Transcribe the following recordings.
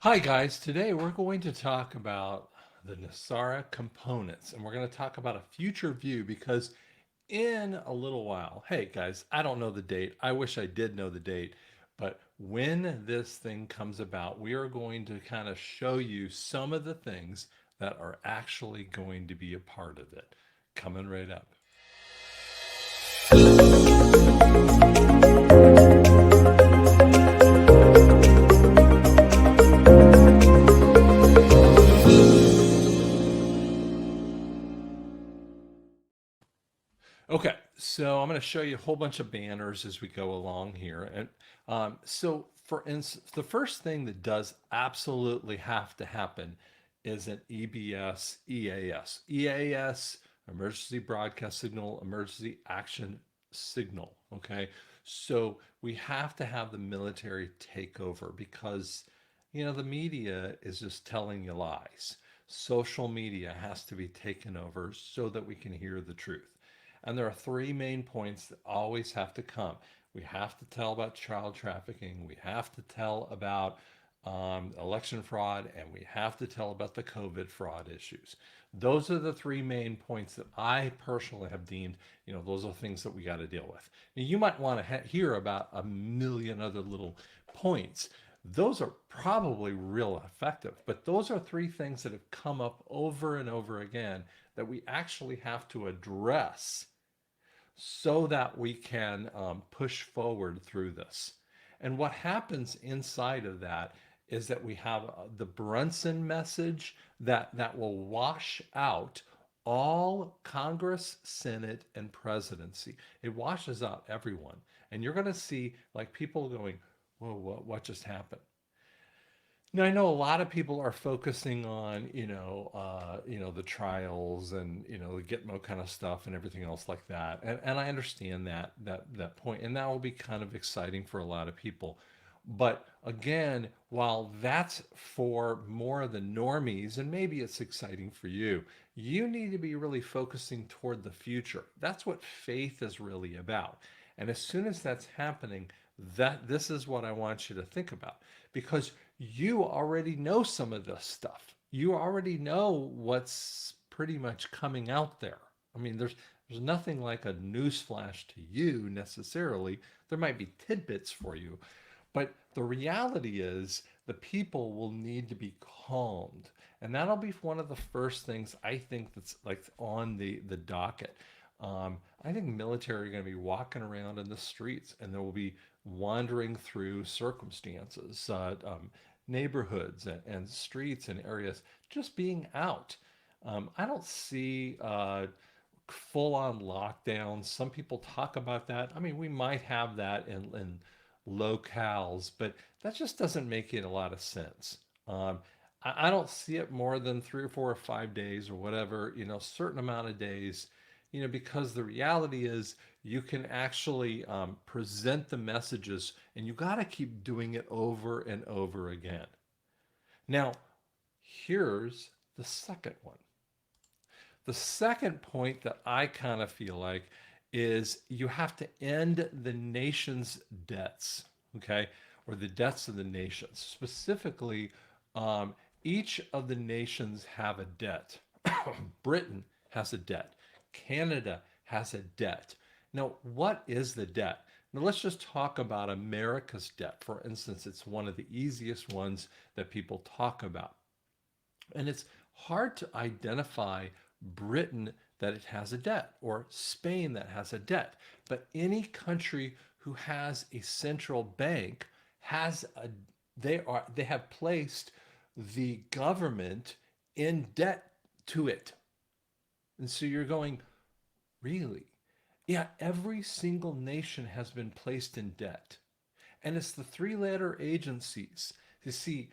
Hi guys, today we're going to talk about the NESARA components and we're going to talk about a future view because in a little while, hey guys, I don't know the date. I wish I did know the date, but when this thing comes about, we are going to kind of show you some of the things that are actually going to be a part of it. Coming right up. Okay, so I'm going to show you a whole bunch of banners as we go along here. And so, for instance, the first thing that does absolutely have to happen is an EBS EAS. EAS, Emergency Broadcast Signal, Emergency Action Signal. Okay, so we have to have the military take over because, the media is just telling you lies. Social media has to be taken over so that we can hear the truth. And there are three main points that always have to come. We have to tell about child trafficking, we have to tell about election fraud, and we have to tell about the COVID fraud issues. Those are the three main points that I personally have deemed, those are things that we got to deal with. Now, you might want to hear about a million other little points. Those are probably real effective, but those are three things that have come up over and over again that we actually have to address so that we can push forward through this. And what happens inside of that is that we have the Brunson message that will wash out all Congress, Senate, and presidency. It washes out everyone. And you're going to see like people going, whoa, what just happened? Now, I know a lot of people are focusing on, the trials and, the Gitmo kind of stuff and everything else like that. And I understand that point. And that will be kind of exciting for a lot of people. But again, while that's for more of the normies, and maybe it's exciting for you, you need to be really focusing toward the future. That's what faith is really about. And as soon as that's happening, this is what I want you to think about because you already know some of this stuff. You already know what's pretty much coming out there. I mean, there's nothing like a newsflash to you necessarily. There might be tidbits for you, but the reality is the people will need to be calmed. And that'll be one of the first things I think that's like on the docket. I think military are going to be walking around in the streets and they will be wandering through circumstances, neighborhoods and streets and areas, just being out. I don't see full on lockdowns. Some people talk about that. I mean, we might have that in locales, but that just doesn't make it a lot of sense. I don't see it more than 3 or 4 or 5 days or whatever, certain amount of days, because the reality is you can actually present the messages and you got to keep doing it over and over again. Now, here's the second one. The second point that I kind of feel like is you have to end the nation's debts, okay, or the debts of the nations. Specifically, each of the nations have a debt. Britain has a debt. Canada has a debt. Now, what is the debt? Now, let's just talk about America's debt. For instance, it's one of the easiest ones that people talk about. And it's hard to identify Britain that it has a debt or Spain that has a debt. But any country who has a central bank has a they have placed the government in debt to it. And so you're going, really? Yeah, every single nation has been placed in debt. And it's the three-letter agencies. You see,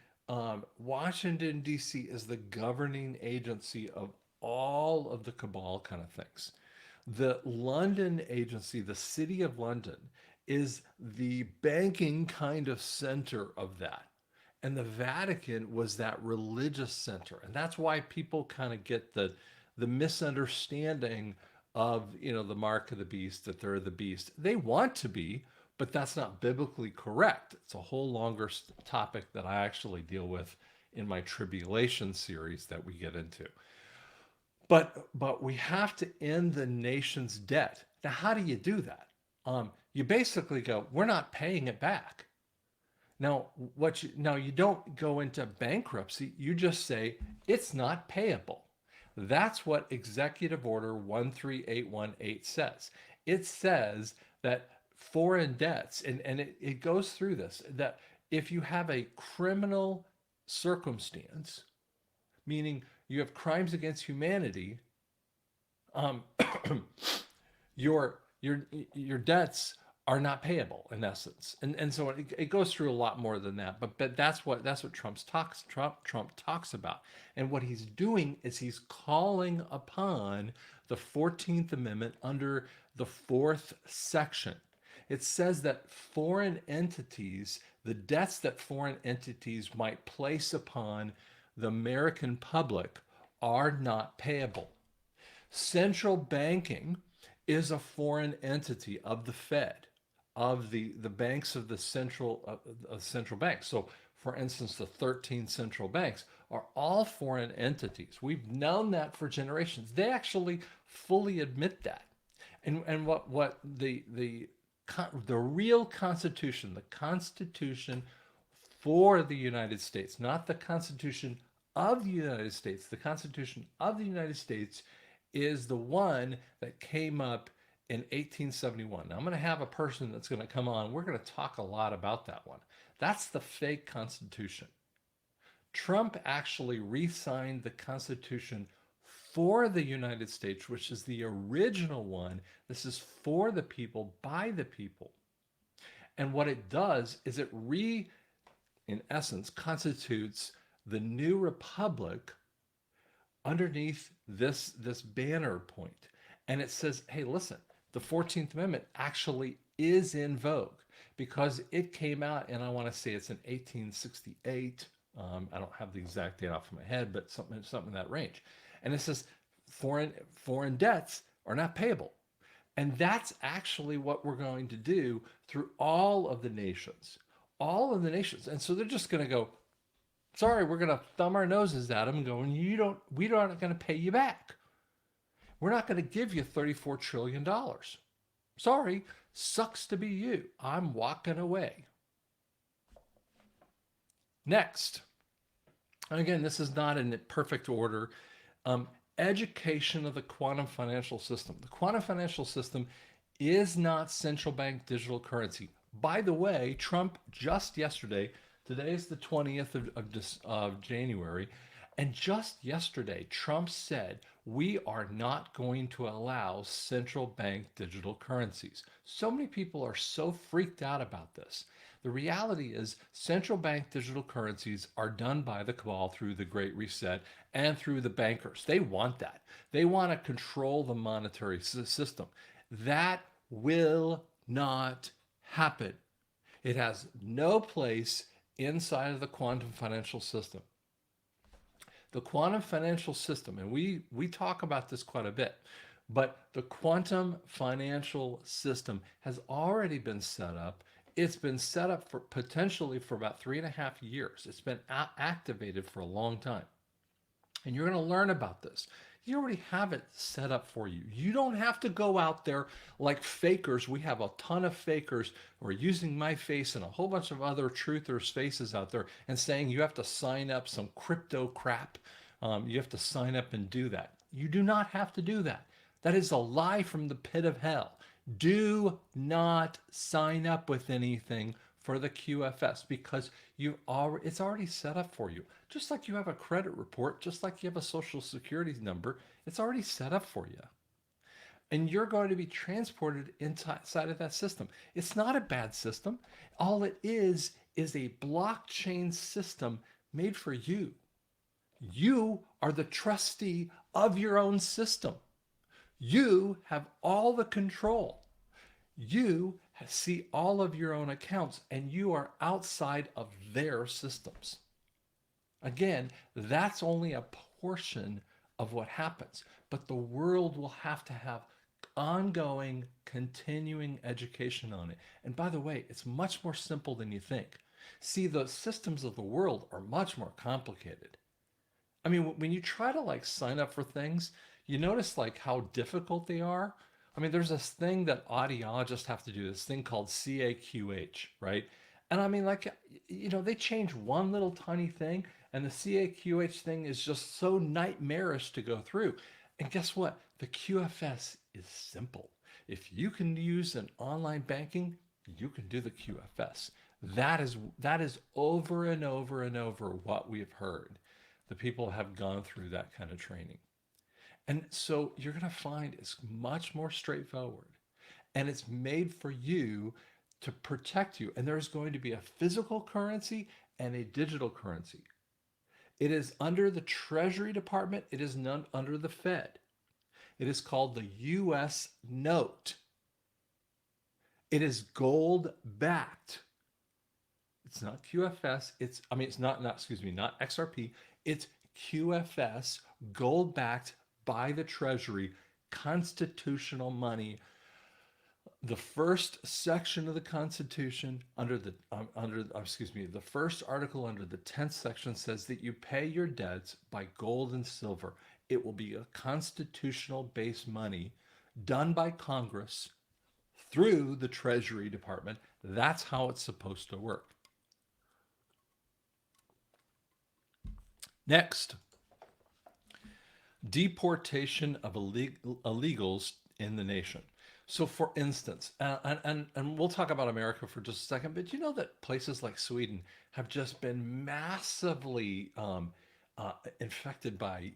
Washington, D.C. is the governing agency of all of the cabal kind of things. The London agency, the City of London, is the banking kind of center of that. And the Vatican was that religious center. And that's why people kind of get the misunderstanding of, the mark of the beast, that they're the beast. They want to be, but that's not biblically correct. It's a whole longer topic that I actually deal with in my tribulation series that we get into. But we have to end the nation's debt. Now, how do you do that? You basically go, we're not paying it back. Now you don't go into bankruptcy. You just say it's not payable. That's what Executive Order 13818 says. It says that foreign debts, and it goes through this, that if you have a criminal circumstance, meaning you have crimes against humanity, um, your debts are not payable in essence, and so it goes through a lot more than that. But that's what Trump talks about, and what he's doing is he's calling upon the 14th Amendment under the fourth section. It says that foreign entities, the debts that foreign entities might place upon the American public, are not payable. Central banking is a foreign entity of the Fed, of the banks of the central banks. So, for instance, the 13 central banks are all foreign entities. We've known that for generations. They actually fully admit that. And what the real Constitution, the Constitution for the United States, not the Constitution of the United States. The Constitution of the United States is the one that came up in 1871. Now, I'm going to have a person that's going to come on. We're going to talk a lot about that one. That's the fake Constitution. Trump actually re signed the Constitution for the United States, which is the original one. This is for the people, by the people. And what it does is in essence, constitutes the new republic underneath this banner point. And it says, hey, listen, the 14th Amendment actually is in vogue because it came out, and I want to say it's in 1868. I don't have the exact date off of my head, but something in that range. And it says foreign debts are not payable. And that's actually what we're going to do through all of the nations. All of the nations. And so they're just going to go, sorry, we're going to thumb our noses at them and go, we aren't going to pay you back. We're not going to give you $34 trillion. Sorry, sucks to be you. I'm walking away. Next. And again, this is not in perfect order. Education of the quantum financial system. The quantum financial system is not central bank digital currency. By the way, Trump just yesterday, today is the 20th of January, and just yesterday, Trump said, we are not going to allow central bank digital currencies. So many people are so freaked out about this. The reality is central bank digital currencies are done by the cabal through the Great Reset and through the bankers. They want that. They want to control the monetary system. That will not happen. It has no place inside of the quantum financial system. The quantum financial system, and we talk about this quite a bit, but the quantum financial system has already been set up. It's been set up for potentially for about 3.5 years. It's been activated for a long time. And you're going to learn about this. You already have it set up for you. You don't have to go out there like fakers. We have a ton of fakers who are using my face and a whole bunch of other truthers' faces out there and saying you have to sign up some crypto crap. You have to sign up and do that. You do not have to do that. That is a lie from the pit of hell. Do not sign up with anything for the QFS because it's already set up for you. Just like you have a credit report, just like you have a social security number, it's already set up for you. And you're going to be transported inside of that system. It's not a bad system. All it is a blockchain system made for you. You are the trustee of your own system. You have all the control. You see all of your own accounts, and you are outside of their systems. Again, that's only a portion of what happens, but the world will have to have ongoing, continuing education on it. And by the way, it's much more simple than you think. See, the systems of the world are much more complicated. I mean, when you try to like sign up for things, you notice like how difficult they are. I mean, there's this thing that audiologists have to do, this thing called CAQH, right? And I mean, like, they change one little tiny thing, and the CAQH thing is just so nightmarish to go through. And guess what? The QFS is simple. If you can use an online banking, you can do the QFS. That is over and over and over what we've heard. The people have gone through that kind of training. And so you're going to find it's much more straightforward, and it's made for you to protect you. And there's going to be a physical currency and a digital currency. It is under the Treasury Department, it is none under the Fed. It is called the US note. It is gold backed. It's not QFS. It's not XRP. It's QFS, gold backed by the Treasury, constitutional money. The first section of the Constitution the first article under the 10th section says that you pay your debts by gold and silver. It will be a constitutional based money done by Congress through the Treasury Department. That's how it's supposed to work. Next, deportation of illegals in the nation. So, for instance, and we'll talk about America for just a second, but you know that places like Sweden have just been massively infected by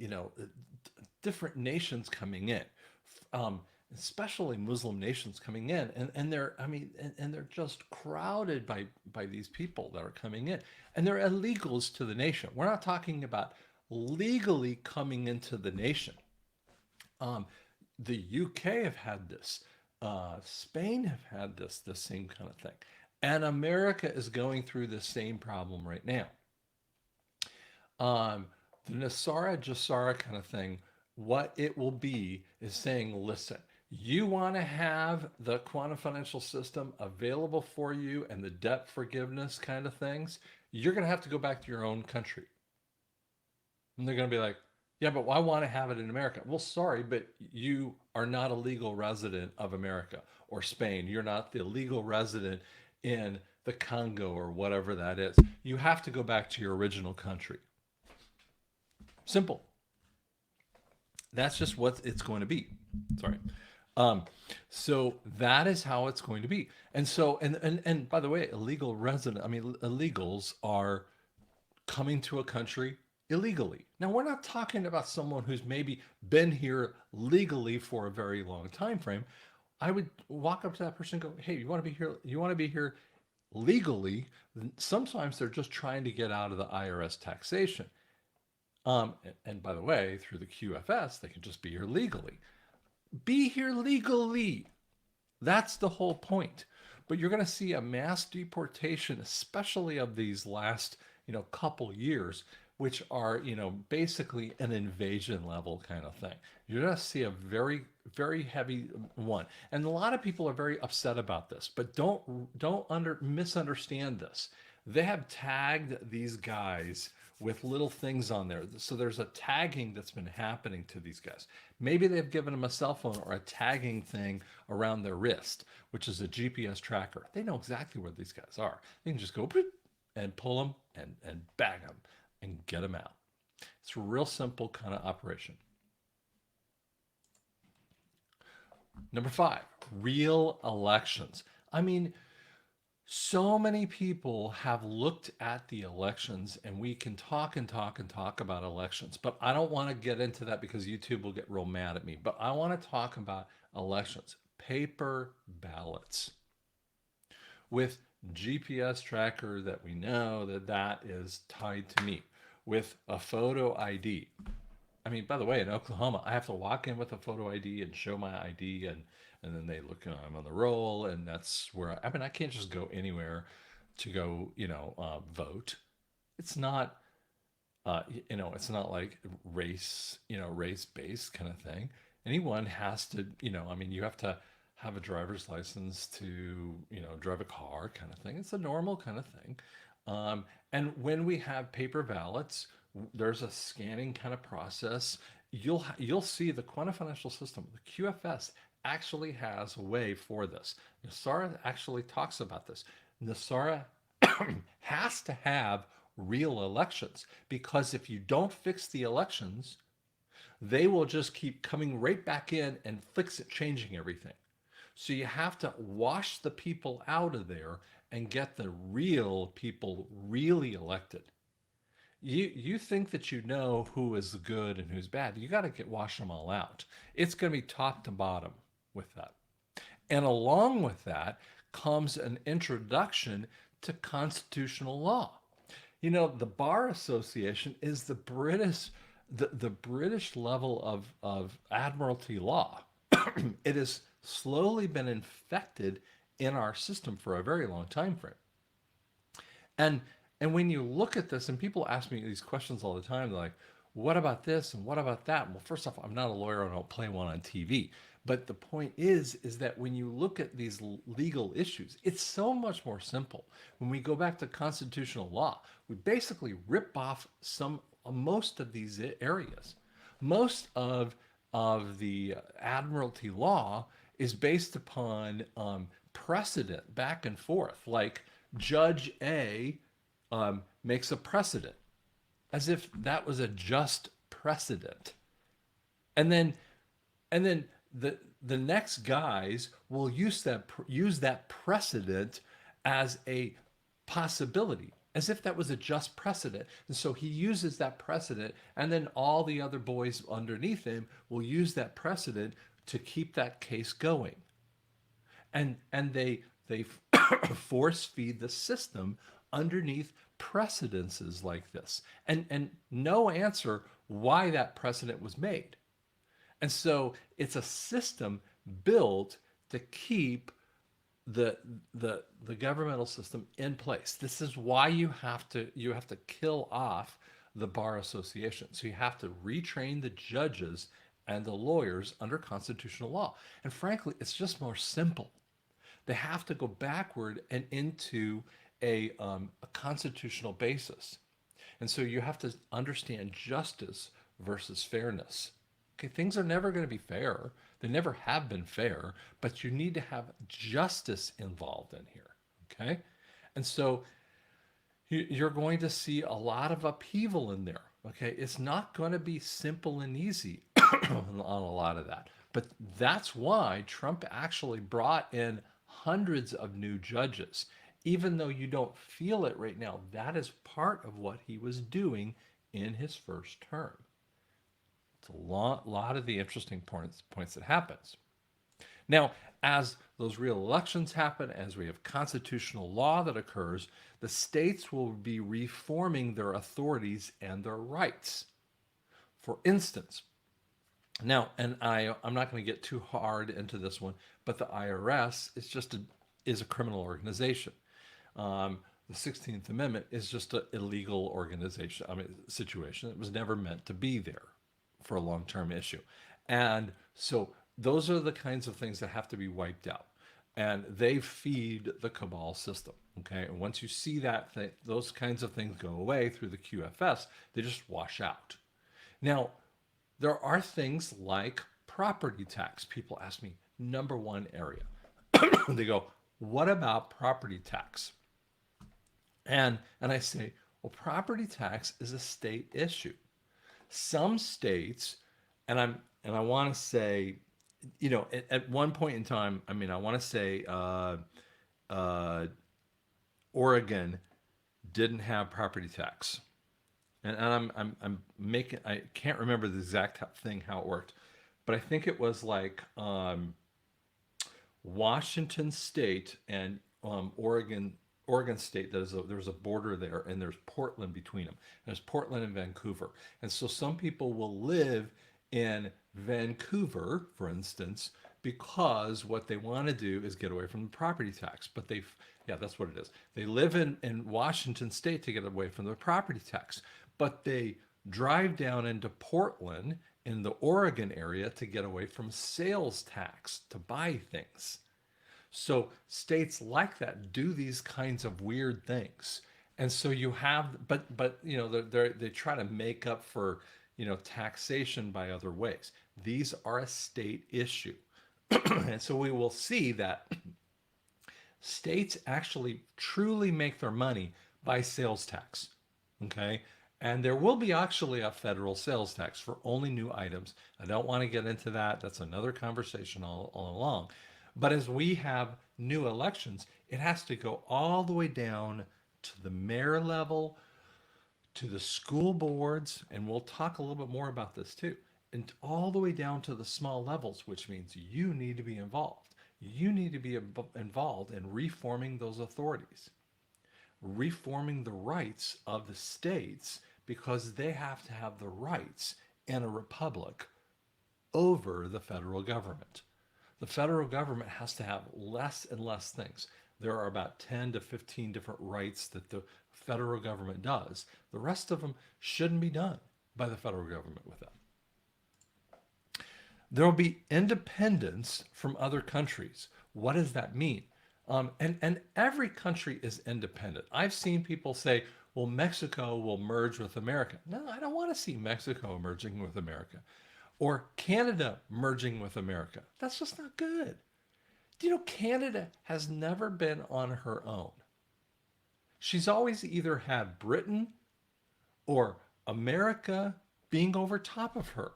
different nations coming in, um, especially Muslim nations coming in, and they're and they're just crowded by these people that are coming in, and they're illegals to the nation. We're not talking about legally coming into the nation. Um, the UK have had this. Spain have had this same kind of thing, and America is going through the same problem right now. Um, the NESARA GESARA kind of thing, what it will be is saying, listen, you want to have the quantum financial system available for you and the debt forgiveness kind of things, you're going to have to go back to your own country. And they're going to be like, yeah, but I want to have it in America. Well, sorry, but you are not a legal resident of America or Spain. You're not the legal resident in the Congo or whatever that is. You have to go back to your original country. Simple. That's just what it's going to be. Sorry. Um, so that is how it's going to be. And so, and by the way, illegals are coming to a country illegally. Now, we're not talking about someone who's maybe been here legally for a very long time frame. I would walk up to that person and go, "Hey, you want to be here? You want to be here legally?" Sometimes they're just trying to get out of the IRS taxation. And by the way, through the QFS, they can just be here legally. Be here legally. That's the whole point. But you're going to see a mass deportation, especially of these last, couple years, which are, basically an invasion level kind of thing. You're going to see a very, very heavy one. And a lot of people are very upset about this, but don't misunderstand this. They have tagged these guys with little things on there. So there's a tagging that's been happening to these guys. Maybe they've given them a cell phone or a tagging thing around their wrist, which is a GPS tracker. They know exactly where these guys are. They can just go and pull them and bag them and get them out. It's a real simple kind of operation. Number 5, real elections. I mean, so many people have looked at the elections, and we can talk and talk and talk about elections, but I don't want to get into that because YouTube will get real mad at me. But I want to talk about elections, paper ballots with GPS tracker that we know that is tied to me, with a photo ID. I mean, by the way, in Oklahoma, I have to walk in with a photo ID and show my ID, and then they look, I'm on the roll, and that's where I can't just go anywhere to go, vote. It's not, it's not like race based kind of thing. Anyone has to, I mean, you have to have a driver's license to, drive a car kind of thing. It's a normal kind of thing. Um, and when we have paper ballots, there's a scanning kind of process. You'll see the quantum financial system, the QFS, actually has a way for this. NESARA actually talks about this. NESARA has to have real elections because if you don't fix the elections, they will just keep coming right back in and changing everything. So you have to wash the people out of there and get the real people really elected. You think that you know who is good and who's bad. You got to get wash them all out. It's going to be top to bottom with that. And along with that comes an introduction to constitutional law. The Bar Association is the British level of admiralty law. It has slowly been infected in our system for a very long time frame. And and when you look at this, and people ask me these questions all the time, they're like, what about this and what about that? Well, first off, I'm not a lawyer and I don't play one on TV. But the point is that when you look at these legal issues, it's so much more simple. When we go back to constitutional law, we basically rip off most of these areas. Most of the admiralty law is based upon precedent back and forth. Like Judge A makes a precedent, as if that was a just precedent, and then and then the next guys will use that precedent as a possibility, as if that was a just precedent. And so he uses that precedent, and then all the other boys underneath him will use that precedent to keep that case going. And they force feed the system underneath precedences like this, and no answer why that precedent was made. And so it's a system built to keep the the governmental system in place. This is why you have to kill off the bar association. So you have to retrain the judges and the lawyers under constitutional law. And frankly, it's just more simple. They have to go backward and into a constitutional basis. And so you have to understand justice versus fairness. Okay, things are never going to be fair. They never have been fair, but you need to have justice involved in here. Okay? And so you're going to see a lot of upheaval in there. Okay? It's not going to be simple and easy on a lot of that. But that's why Trump actually brought in hundreds of new judges. Even though you don't feel it right now, that is part of what he was doing in his first term. It's a lot of the interesting points that happens. Now, as those real elections happen, as we have constitutional law that occurs, the states will be reforming their authorities and their rights. For instance, now, and I'm not going to get too hard into this one, but the IRS is a criminal organization. The 16th Amendment is just an illegal organization, situation. It was never meant to be there for a long-term issue. And so those are the kinds of things that have to be wiped out. And they feed the cabal system. Okay. And once you see those kinds of things go away through the QFS, they just wash out. Now, there are things like property tax. People ask me, number one area. They go, what about property tax? And I say, well, property tax is a state issue. Some states, and I want to say, at one point in time, I want to say Oregon didn't have property tax, and I'm making, I can't remember the exact thing how it worked, but I think it was like Washington State and Oregon State. There's a border there, and there's Portland between them. There's Portland and Vancouver, and so some people will live in Vancouver, for instance, because what they want to do is get away from the property tax. But that's what it is. They live in Washington State to get away from the property tax, but they drive down into Portland in the Oregon area to get away from sales tax to buy things. So states like that do these kinds of weird things. And so you have, but you know, they try to make up for, you know, taxation by other ways. These are a state issue. And so we will see that states actually truly make their money by sales tax. Okay. And there will be actually a federal sales tax for only new items. I don't want to get into that. That's another conversation all along. But as we have new elections, it has to go all the way down to the mayor level, to the school boards, and we'll talk a little bit more about this too, and all the way down to the small levels, which means you need to be involved. You need to be involved in reforming those authorities, reforming the rights of the states, because they have to have the rights in a republic over the federal government. The federal government has to have less and less things. There are about 10 to 15 different rights that the federal government does. The rest of them shouldn't be done by the federal government with them. There will be independence from other countries. What does that mean? And every country is independent. I've seen people say, well, Mexico will merge with America. No, I don't want to see Mexico merging with America, or Canada merging with America. That's just not good. Do you know Canada has never been on her own? She's always either had Britain or America being over top of her.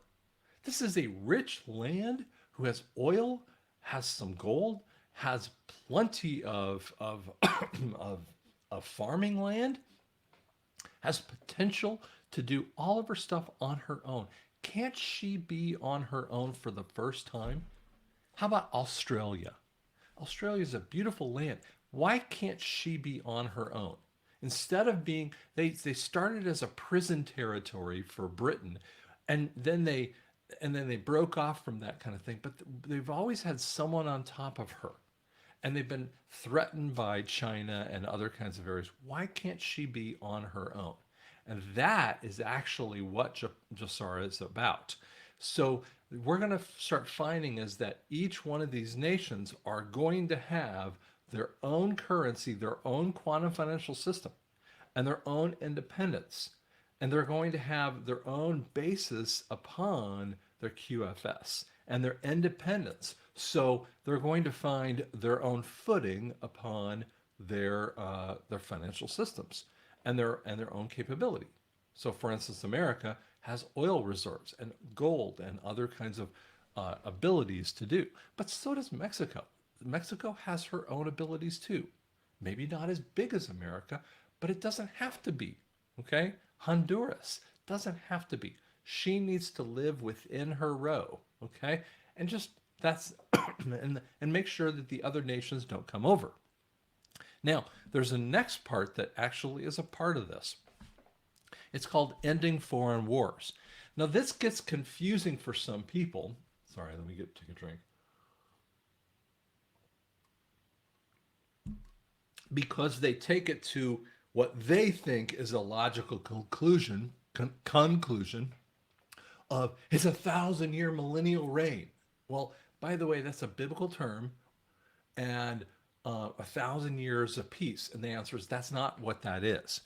This is a rich land who has oil, has some gold, has plenty of of farming land, has potential to do all of her stuff on her own. Can't she be on her own for the first time? How about Australia? Australia is a beautiful land. Why can't she be on her own? Instead of being, they started as a prison territory for Britain, and then they broke off from that kind of thing. But they've always had someone on top of her, and they've been threatened by China and other kinds of areas. Why can't she be on her own? And that is actually what GESARA is about. So we're going to start finding is that each one of these nations are going to have their own currency, their own quantum financial system, and their own independence. And they're going to have their own basis upon their QFS and their independence. So they're going to find their own footing upon their financial systems and their own capability. So, for instance, America has oil reserves and gold and other kinds of abilities to do, but so does Mexico. Mexico has her own abilities too. Maybe not as big as America, but it doesn't have to be. Okay, Honduras doesn't have to be. She needs to live within her row. Okay, and just that's and make sure that the other nations don't come over. Now, there's a next part that actually is a part of this. It's called ending foreign wars. Now, this gets confusing for some people. Sorry, let me take a drink. Because they take it to what they think is a logical conclusion of it's 1,000-year millennial reign. Well, by the way, that's a biblical term, and 1,000 years of peace. And the answer is that's not what that is.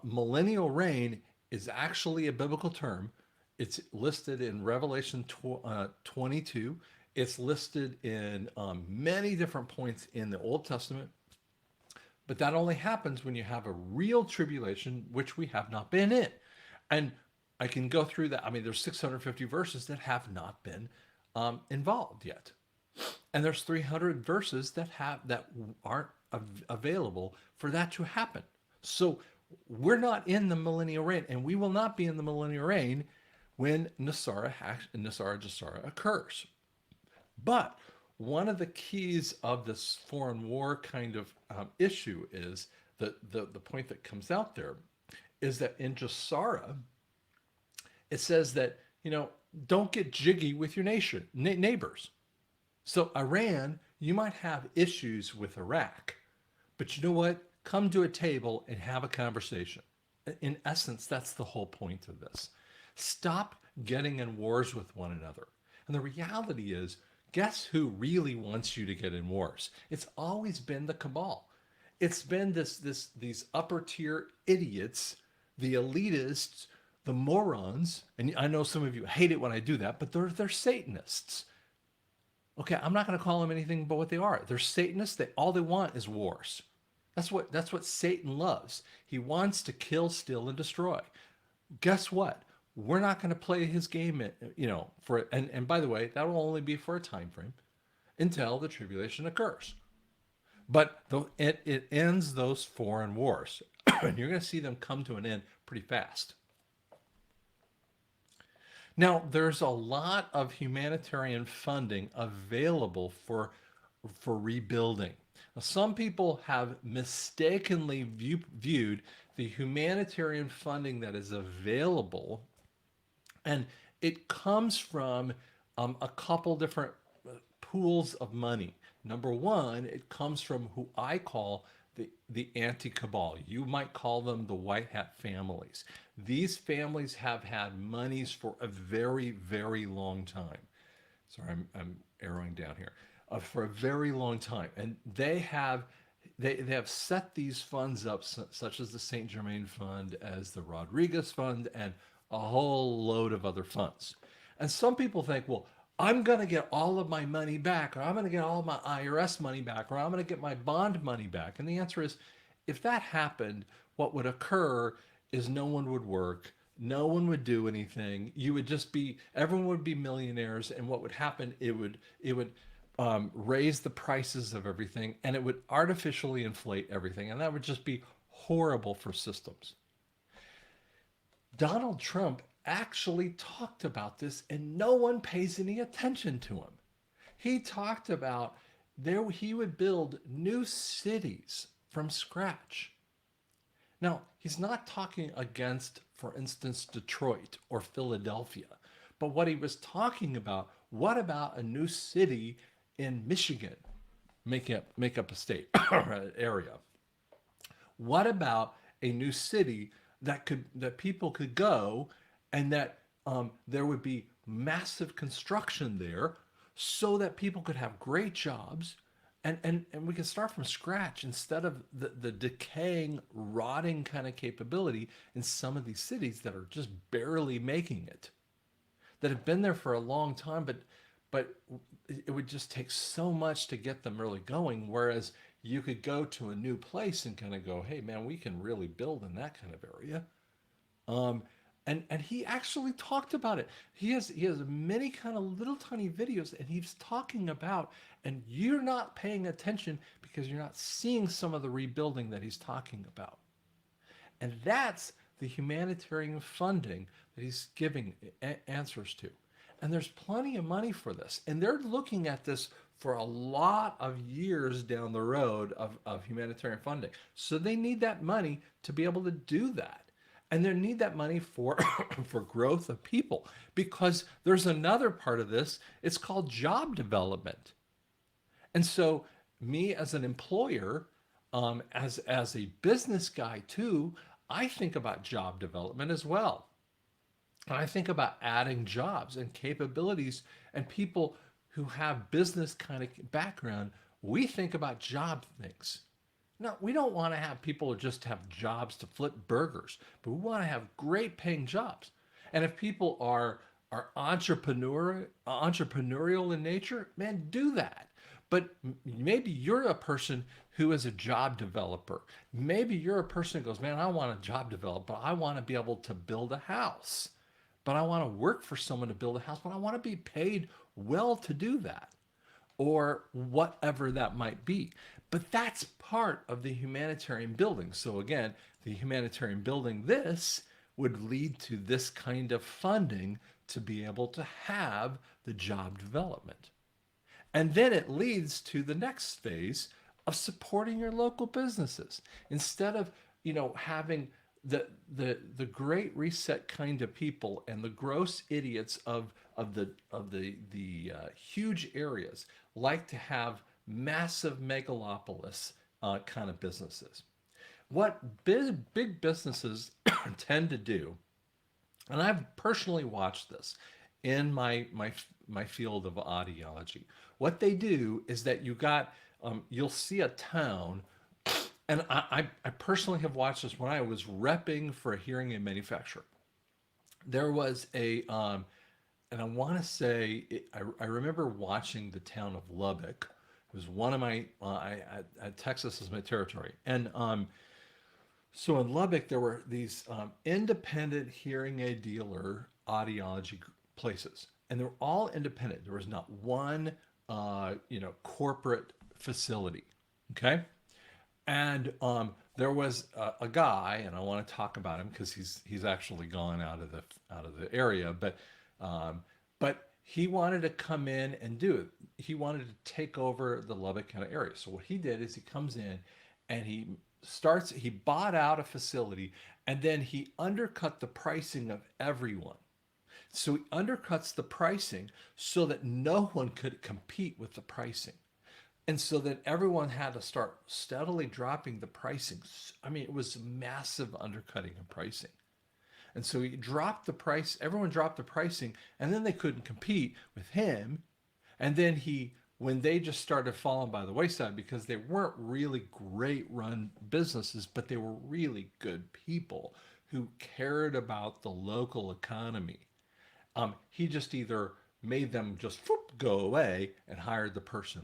Millennial reign is actually a biblical term. It's listed in Revelation 22. It's listed in many different points in the Old Testament. But that only happens when you have a real tribulation, which we have not been in. And I can go through that. I mean, there's 650 verses that have not been involved yet. And there's 300 verses that aren't available for that to happen. So we're not in the millennial reign, and we will not be in the millennial reign when NESARA GESARA occurs. But one of the keys of this foreign war kind of issue is the point that comes out there is that in GESARA, it says that, don't get jiggy with your neighbors. So Iran, you might have issues with Iraq, but you know what? Come to a table and have a conversation. In essence, that's the whole point of this. Stop getting in wars with one another. And the reality is, guess who really wants you to get in wars? It's always been the cabal. It's been these upper tier idiots, the elitists, the morons, and I know some of you hate it when I do that, but they're Satanists. Okay, I'm not going to call them anything but what they are. They're Satanists. All they want is wars. That's what Satan loves. He wants to kill, steal, and destroy. Guess what? We're not going to play his game, for and by the way, that will only be for a time frame until the tribulation occurs. But it ends those foreign wars, and you're going to see them come to an end pretty fast. Now, there's a lot of humanitarian funding available for rebuilding. Now, some people have mistakenly viewed the humanitarian funding that is available, and it comes from a couple different pools of money. Number one, it comes from who I call the anti-cabal. You might call them the white hat families. These families have had monies for a very, very long time. Sorry, I'm arrowing down here. For a very long time, and they have set these funds up, such as the Saint Germain Fund, as the Rodriguez Fund, and a whole load of other funds. And some people think, well, I'm going to get all of my money back, or I'm going to get all of my IRS money back, or I'm going to get my bond money back. And the answer is, if that happened, what would occur is no one would work, no one would do anything. You would just be, everyone would be millionaires, and what would happen? It would raise the prices of everything, and it would artificially inflate everything, and that would just be horrible for systems. Donald Trump actually talked about this, and no one pays any attention to him. He talked about he would build new cities from scratch. Now, he's not talking against, for instance, Detroit or Philadelphia, but what he was talking about, what about a new city in Michigan? Make up a state or an area. What about a new city that people could go, and that there would be massive construction there, so that people could have great jobs, and we could start from scratch instead of the decaying, rotting kind of capability in some of these cities that are just barely making it, that have been there for a long time, but it would just take so much to get them really going. Whereas you could go to a new place and kind of go, hey man, we can really build in that kind of area. And he actually talked about it. He has many kind of little tiny videos, and he's talking about, and you're not paying attention because you're not seeing some of the rebuilding that he's talking about. And that's the humanitarian funding that he's giving answers to. And there's plenty of money for this. And they're looking at this for a lot of years down the road of humanitarian funding. So they need that money to be able to do that. And they need that money for for growth of people, because there's another part of this. It's called job development. And so me as an employer, as a business guy too, I think about job development as well. And I think about adding jobs and capabilities, and people who have business kind of background, we think about job things. No, we don't want to have people just have jobs to flip burgers, but we want to have great paying jobs. And if people are entrepreneurial in nature, man, do that. But maybe you're a person who is a job developer. Maybe you're a person who goes, man, I want a job developer, but I want to be able to build a house. But I want to work for someone to build a house, but I want to be paid well to do that, or whatever that might be. But that's part of the humanitarian building. So again, the humanitarian building, this would lead to this kind of funding to be able to have the job development. And then it leads to the next phase of supporting your local businesses. Instead of, having the great reset kind of people and the gross idiots of the huge areas like to have massive megalopolis kind of businesses. What big businesses tend to do And I've personally watched this in my field of audiology. What they do is that you'll see a town, and I personally have watched this when I was repping for a hearing aid manufacturer. There was and I want to say, I remember watching the town of Lubbock. It was one of my, Texas is my territory. And so in Lubbock, there were these independent hearing aid dealer audiology places, and they were all independent. There was not one, corporate facility. Okay, and there was a guy, and I want to talk about him because he's actually gone out of the area, but he wanted to come in and do it. He wanted to take over the Lubbock County area. So what he did is he comes in and he bought out a facility, and then he undercut the pricing of everyone. So he undercuts the pricing so that no one could compete with the pricing. And so then everyone had to start steadily dropping the pricing. I mean, it was massive undercutting of pricing. And so he dropped the price, everyone dropped the pricing, and then they couldn't compete with him. And then when they just started falling by the wayside because they weren't really great run businesses, but they were really good people who cared about the local economy. He just either made them just go away and hired the person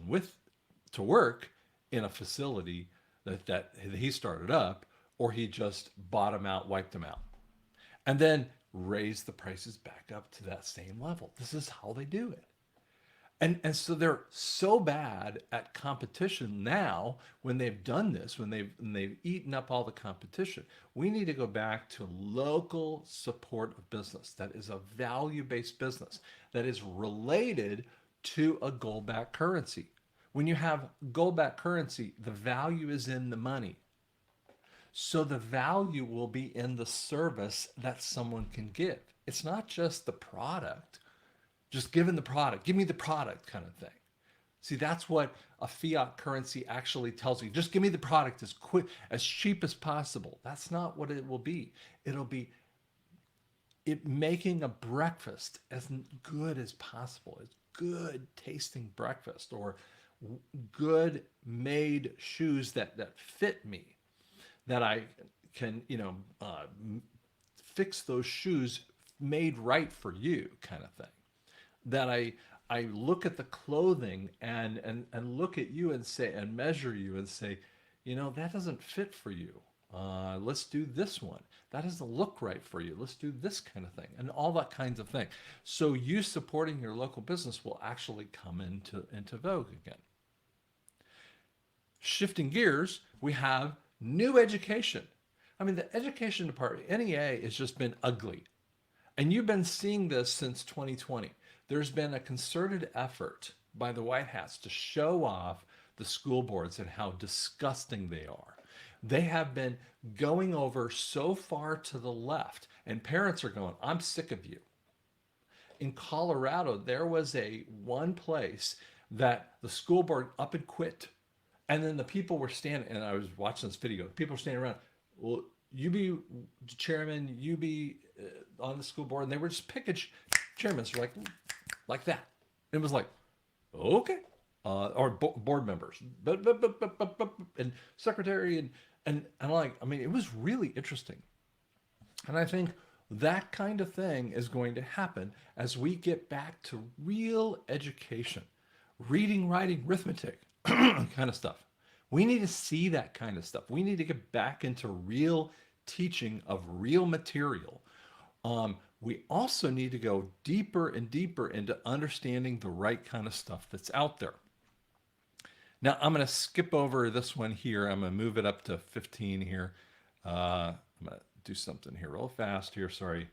to work in a facility that he started up, or he just bought them out, wiped them out, and then raise the prices back up to that same level. This is how they do it. And so they're so bad at competition now when they've done this, when they've eaten up all the competition. We need to go back to local support of business that is a value-based business that is related to a gold-backed currency. When you have gold-backed currency, the value is in the money. So the value will be in the service that someone can give. It's not just the product, just giving the product, give me the product kind of thing. See, that's what a fiat currency actually tells you. Just give me the product as quick, as cheap as possible. That's not what it will be. It'll be it making a breakfast as good as possible, as good tasting breakfast, or good made shoes that fit me, that I can, fix those shoes made right for you kind of thing. That I look at the clothing and look at you and say, and measure you and say, that doesn't fit for you. Let's do this one. That doesn't look right for you. Let's do this kind of thing, and all that kinds of thing. So you supporting your local business will actually come into vogue again. Shifting gears, we have new education. I mean, the education department, NEA, has just been ugly. And you've been seeing this since 2020. There's been a concerted effort by the White Hats to show off the school boards and how disgusting they are. They have been going over so far to the left, and parents are going, I'm sick of you. In Colorado, there was one place that the school board up and quit. And then the people were standing, and I was watching this video, people were standing around, well, you be chairman, you be on the school board, and they were just picking chairmen, so like that. It was like, okay, or board members, and secretary, and it was really interesting. And I think that kind of thing is going to happen as we get back to real education, reading, writing, arithmetic, kind of stuff. We need to see that kind of stuff. We need to get back into real teaching of real material. We also need to go deeper and deeper into understanding the right kind of stuff that's out there. Now, I'm going to skip over this one here. I'm going to move it up to 15 here. I'm going to do something here real fast here. Sorry,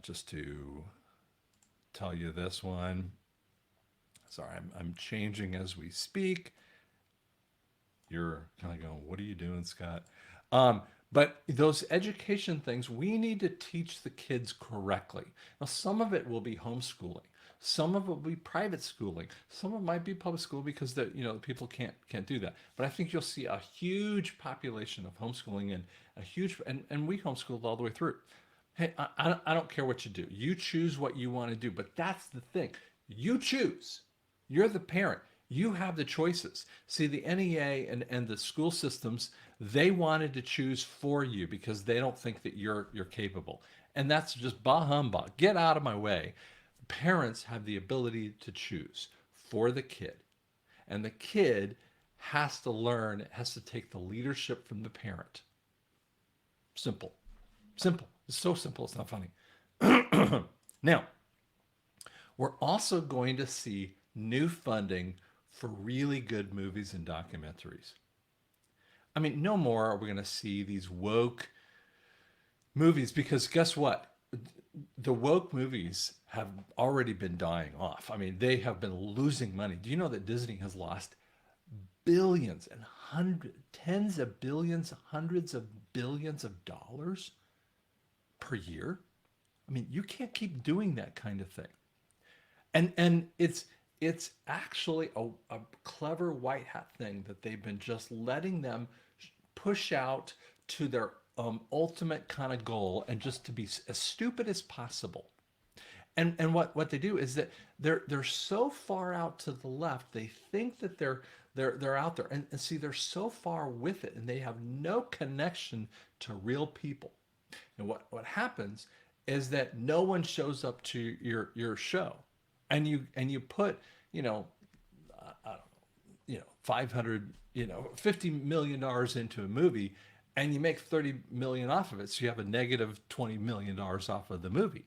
just to tell you this one. Sorry, I'm changing as we speak. You're kind of going, what are you doing, Scott? But those education things, we need to teach the kids correctly. Now, some of it will be homeschooling. Some of it will be private schooling. Some of it might be public school because people can't do that. But I think you'll see a huge population of homeschooling and and we homeschooled all the way through. Hey, I don't care what you do. You choose what you want to do. But that's the thing. You choose. You're the parent. You have the choices. See, the NEA and the school systems, they wanted to choose for you because they don't think that you're capable. And that's just bah humbug. Get out of my way. Parents have the ability to choose for the kid. And the kid has to learn, has to take the leadership from the parent. Simple. Simple. It's so simple, it's not funny. Now, we're also going to see new funding for really good movies and documentaries. I mean, no more are we going to see these woke movies because guess what? The woke movies have already been dying off. I mean, they have been losing money. Do you know that Disney has lost billions and hundreds, tens of billions, hundreds of billions of dollars per year? I mean, you can't keep doing that kind of thing. And it's actually a clever white hat thing that they've been just letting them push out to their ultimate kind of goal and just to be as stupid as possible. And what they do is that they're so far out to the left, they think that they're out there and see they're so far with it and they have no connection to real people. And what happens is that no one shows up to your show, and you put I don't know, 500 $50 million into a movie, and you make 30 million off of it, so you have a negative $20 million off of the movie,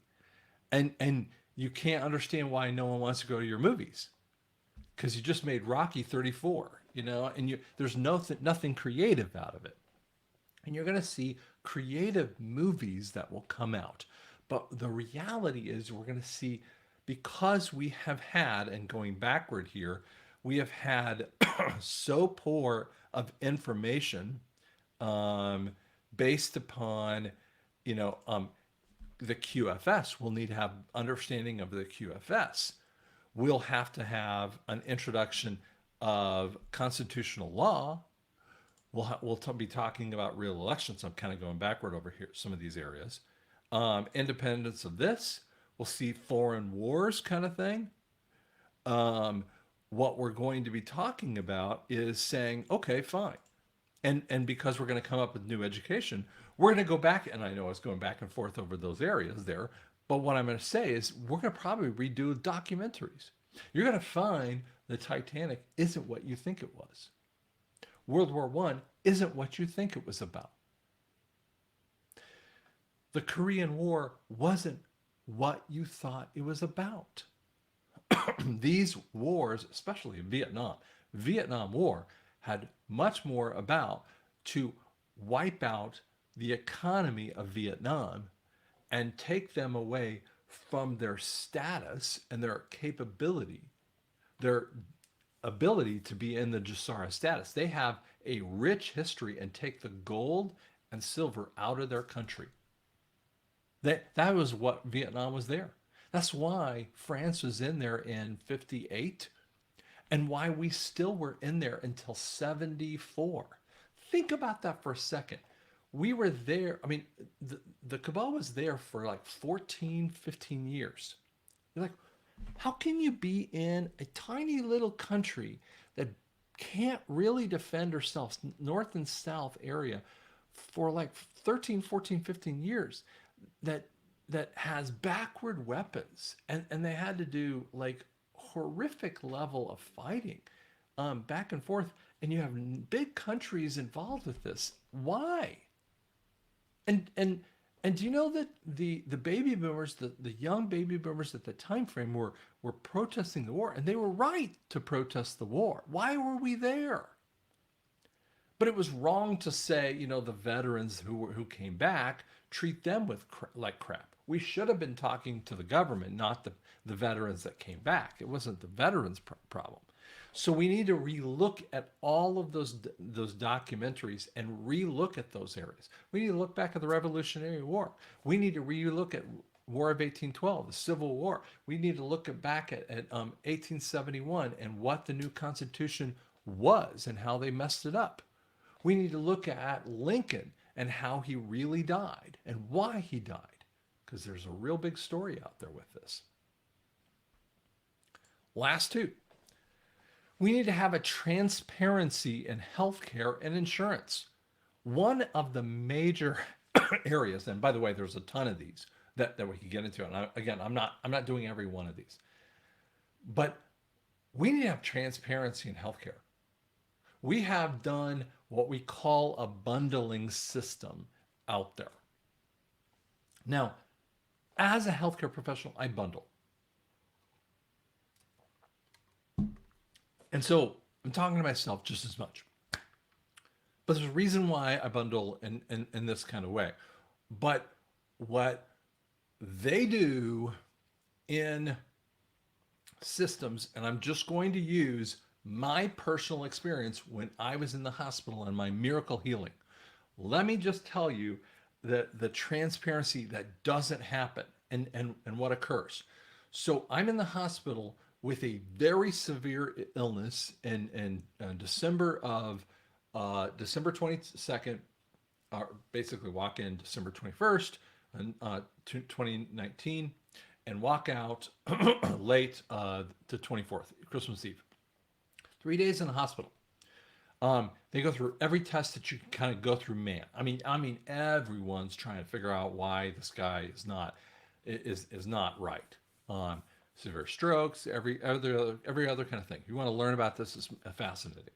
and you can't understand why no one wants to go to your movies because you just made Rocky 34, and there's nothing creative out of it. And you're going to see creative movies that will come out. But the reality is, we're going to see, because we have had, and going backward here, we have had so poor of information um, based upon, the QFS. We'll need to have understanding of the QFS. We'll have to have an introduction of constitutional law. We'll be talking about real elections. I'm kind of going backward over here, some of these areas. Independence of this. We'll see foreign wars kind of thing. What we're going to be talking about is saying, okay, fine. And because we're going to come up with new education, we're going to go back, and I know I was going back and forth over those areas there, but what I'm going to say is we're going to probably redo documentaries. You're going to find the Titanic isn't what you think it was. World War I isn't what you think it was about. The Korean War wasn't what you thought it was about. These wars, especially in Vietnam War had much more about to wipe out the economy of Vietnam and take them away from their status and their capability, their ability to be in the GESARA status. They have a rich history and take the gold and silver out of their country. That was what Vietnam was there. That's why France was in there in 58 and why we still were in there until 74. Think about that for a second. We were there. I mean, the cabal was there for like 14, 15 years. You're like, how can you be in a tiny little country that can't really defend herself, north and south area, for like 13, 14, 15 years, that has backward weapons, and they had to do like horrific level of fighting back and forth, and you have big countries involved with this. Why? And do you know that the baby boomers, the young baby boomers at the time frame were protesting the war, and they were right to protest the war. Why were we there? But it was wrong to say, the veterans who came back, treat them like crap. We should have been talking to the government, not the veterans that came back. It wasn't the veterans' problem. So we need to relook at all of those documentaries and relook at those areas. We need to look back at the Revolutionary War. We need to relook at War of 1812, the Civil War. We need to look back at 1871 and what the new Constitution was and how they messed it up. We need to look at Lincoln and how he really died and why he died. because there's a real big story out there with this. Last two, we need to have a transparency in healthcare and insurance. One of the major areas, and by the way, there's a ton of these that we could get into. And again, I'm not doing every one of these, but we need to have transparency in healthcare. We have done what we call a bundling system out there. Now, as a healthcare professional, I bundle. And so I'm talking to myself just as much. But there's a reason why I bundle in this kind of way. But what they do in systems, and I'm just going to use my personal experience when I was in the hospital and my miracle healing. Let me just tell you the transparency that doesn't happen and what occurs. So I'm in the hospital with a very severe illness in December 22nd, basically walk in December 21st, 2019, and walk out late to 24th, Christmas Eve. 3 days in the hospital. They go through every test that you can kind of go through, man. I mean, everyone's trying to figure out why this guy is not right. Severe strokes, every other kind of thing. You want to learn about this, is fascinating.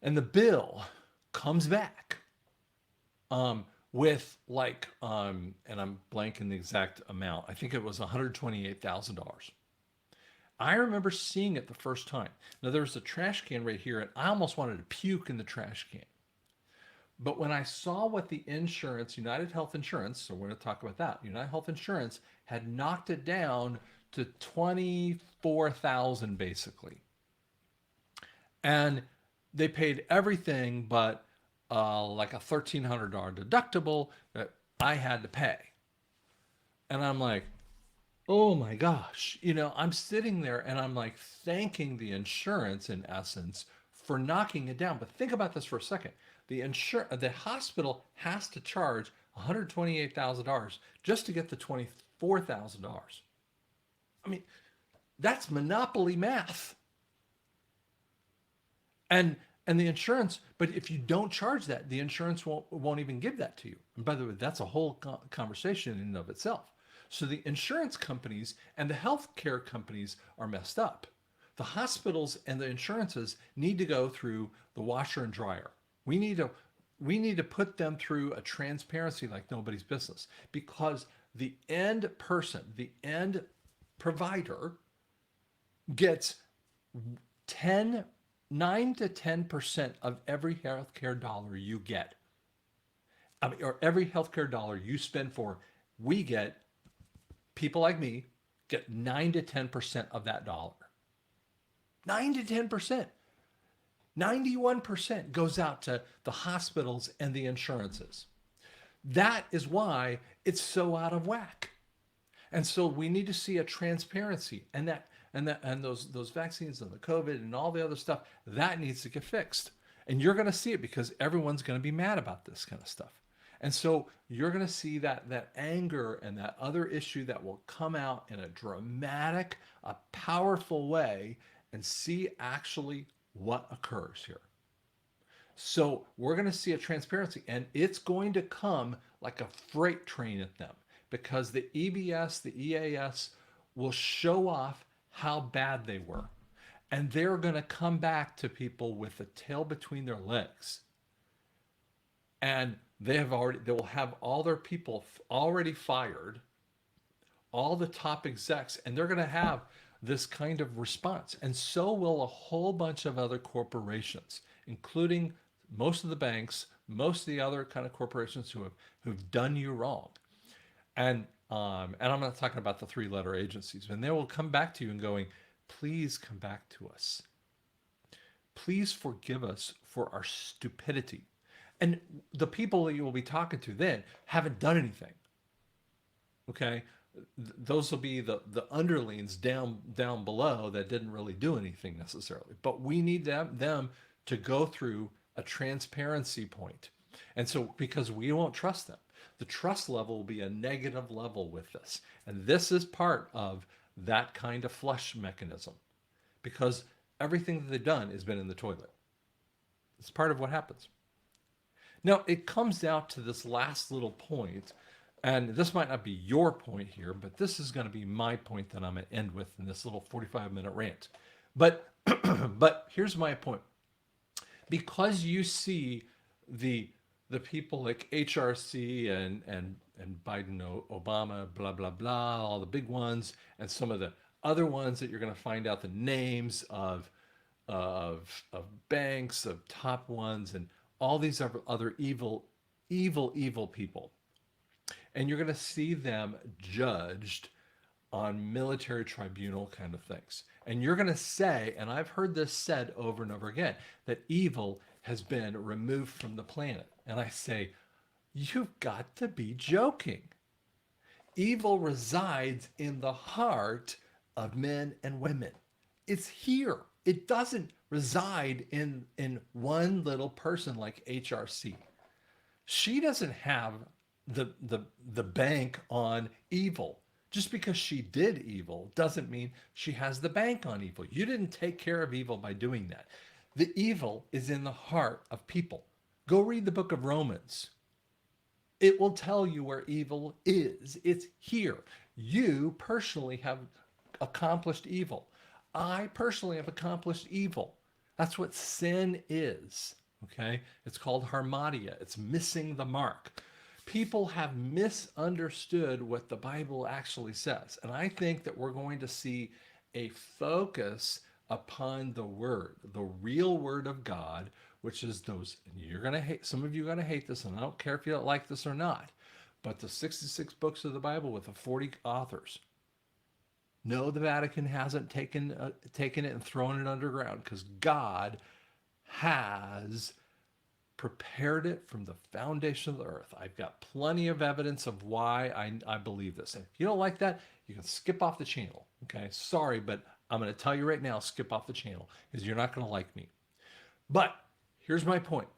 And the bill comes back with like, and I'm blanking the exact amount. I think it was $128,000. I remember seeing it the first time. Now there was a trash can right here, and I almost wanted to puke in the trash can. But when I saw what the insurance, United Health Insurance, so we're going to talk about that, United Health Insurance had knocked it down to $24,000 basically. And they paid everything but like a $1,300 deductible that I had to pay. And I'm like, oh my gosh, I'm sitting there and I'm like thanking the insurance in essence for knocking it down. But think about this for a second. The hospital has to charge $128,000 just to get the $24,000. I mean, that's monopoly math. And the insurance, but if you don't charge that, the insurance won't even give that to you. And by the way, that's a whole conversation in and of itself. So the insurance companies and the healthcare companies are messed up. The hospitals and the insurances need to go through the washer and dryer. We need to put them through a transparency like nobody's business, because the end person, the end provider gets 9 to 10% of every healthcare dollar you get. Or every healthcare dollar you spend we get, people like me, get 9 to 10% of that dollar. 9 to 10%. 91% goes out to the hospitals and the insurances. That is why it's so out of whack. And so we need to see a transparency, and those vaccines and the COVID and all the other stuff, that needs to get fixed. And you're going to see it because everyone's going to be mad about this kind of stuff. And so you're going to see that anger and that other issue that will come out in a dramatic, a powerful way, and see actually what occurs here. So we're going to see a transparency, and it's going to come like a freight train at them, because the EBS, the EAS will show off how bad they were. And they're going to come back to people with the tail between their legs. And they will have all their people already fired, all the top execs, and they're going to have this kind of response. And so will a whole bunch of other corporations, including most of the banks, most of the other kind of corporations who've done you wrong. And I'm not talking about the 3-letter agencies. And they will come back to you and going, please come back to us. Please forgive us for our stupidity. And the people that you will be talking to then haven't done anything. Okay? Those will be the underlings down below that didn't really do anything necessarily. But we need them to go through a transparency point. And so, because we won't trust them. The trust level will be a negative level with this. And this is part of that kind of flush mechanism because everything that they've done has been in the toilet. It's part of what happens. Now, it comes out to this last little point, and this might not be your point here, but this is going to be my point that I'm going to end with in this little 45-minute rant. But but here's my point. Because you see the people like HRC and Biden, Obama, blah blah blah, all the big ones, and some of the other ones that you're going to find out the names of banks, of top ones, and all these other evil people, and you're going to see them judged on military tribunal kind of things. And you're going to say, and I've heard this said over and over again, that evil has been removed from the planet. And I say, you've got to be joking. Evil resides in the heart of men and women. It's here. It doesn't reside in one little person like HRC. She doesn't have the bank on evil. Just because she did evil doesn't mean she has the bank on evil. You didn't take care of evil by doing that. The evil is in the heart of people. Go read the book of Romans. It will tell you where evil is. It's here. You personally have accomplished evil. I personally have accomplished evil. That's what sin is. Okay? It's called harmatia. It's missing the mark. People have misunderstood what the Bible actually says. And I think that we're going to see a focus upon the Word, the real Word of God, which is those, and you're going to hate, some of you are going to hate this, and I don't care if you don't like this or not, but the 66 books of the Bible with the 40 authors. No, the Vatican hasn't taken it and thrown it underground because God has prepared it from the foundation of the earth. I've got plenty of evidence of why I believe this. And if you don't like that, you can skip off the channel. Okay, sorry, but I'm going to tell you right now, skip off the channel because you're not going to like me. But here's my point.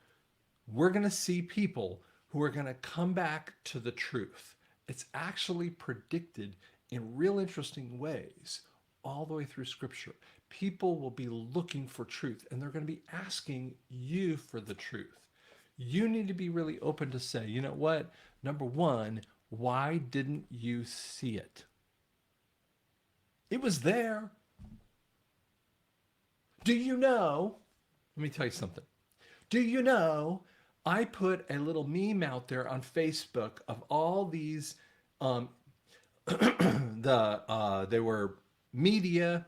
We're going to see people who are going to come back to the truth. It's actually predicted in real interesting ways all the way through Scripture. People will be looking for truth, and they're going to be asking you for the truth. You need to be really open to say, you know what? Number one, why didn't you see it? It was there. Do you know? Let me tell you something. Do you know I put a little meme out there on Facebook of all these they were media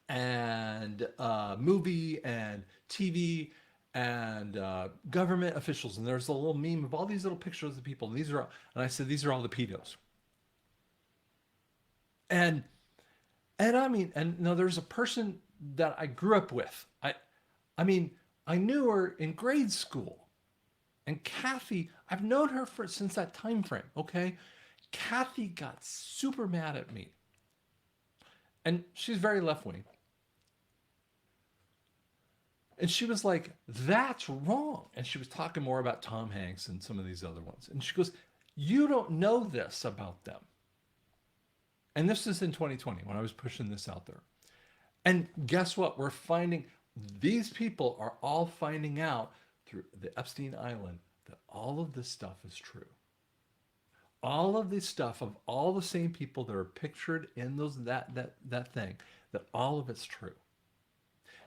and movie and TV and government officials, and there's a little meme of all these little pictures of the people, and I said these are all the pedos. And I mean, and now there's a person that I grew up with. I mean, I knew her in grade school, and Kathy, I've known her since that time frame. Okay, Kathy got super mad at me, and she's very left wing. And she was like, that's wrong. And she was talking more about Tom Hanks and some of these other ones. And she goes, you don't know this about them. And this is in 2020 when I was pushing this out there. And guess what? We're finding, these people are all finding out through the Epstein Island that all of this stuff is true. All of this stuff of all the same people that are pictured in that thing, that all of it's true.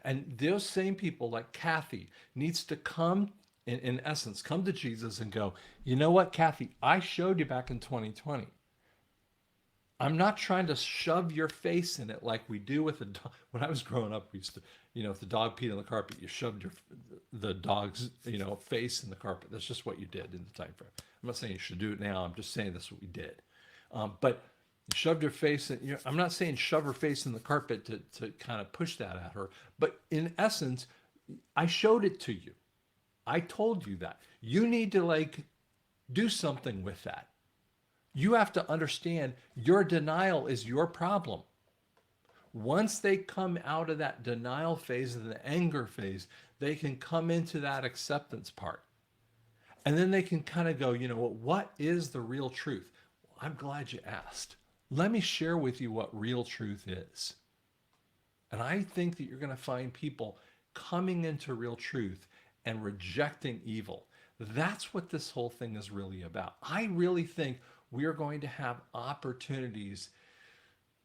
And those same people, like Kathy, needs to come, in essence, come to Jesus and go, you know what, Kathy, I showed you back in 2020. I'm not trying to shove your face in it like we do with the dog. When I was growing up, we used to, if the dog peed on the carpet, you shoved the dog's, face in the carpet. That's just what you did in the time frame. I'm not saying you should do it now. I'm just saying that's what we did. But you shoved her face in, I'm not saying shove her face in the carpet to kind of push that at her, but in essence, I showed it to you. I told you that. You need to do something with that. You have to understand your denial is your problem. Once they come out of that denial phase and the anger phase, they can come into that acceptance part. And then they can kind of go, you know, what is the real truth? Well, I'm glad you asked. Let me share with you what real truth is. And I think that you're going to find people coming into real truth and rejecting evil. That's what this whole thing is really about. I really think we are going to have opportunities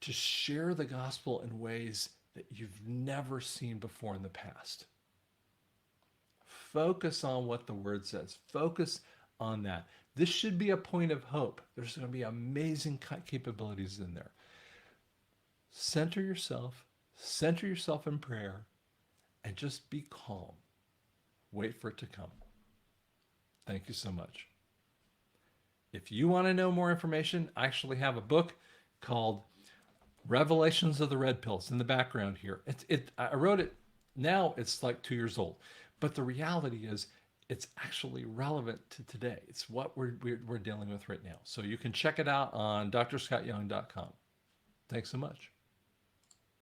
to share the gospel in ways that you've never seen before in the past. Focus on what the word says. Focus on that. This should be a point of hope. There's going to be amazing capabilities in there. Center yourself in prayer, and just be calm. Wait for it to come. Thank you so much. If you want to know more information, I actually have a book called Revelations of the Red Pill. It's in the background here. I wrote it, now it's like 2 years old. But the reality is it's actually relevant to today. It's what we're dealing with right now. So you can check it out on drscottyoung.com. Thanks so much.